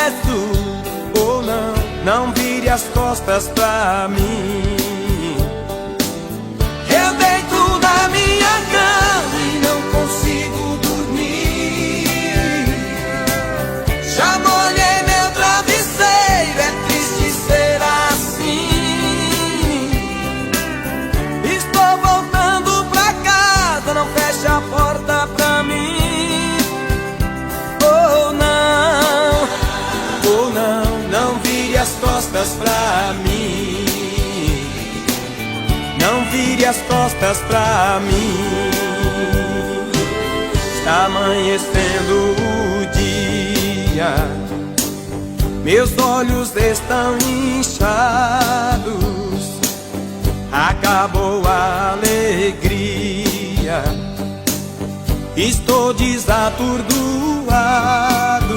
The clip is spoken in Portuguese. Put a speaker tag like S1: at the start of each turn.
S1: honesto ou não, não vire as costas pra mim. Eu deito na minha cama e não consigo dormir. Já molhei meu travesseiro, é triste ser assim. Estou voltando pra casa, não fecha a porta pra mim. Oh não, não vire as costas pra mim. Não vire as costas pra mim. Está amanhecendo o dia, meus olhos estão inchados. Acabou a alegria, estou desatordoado.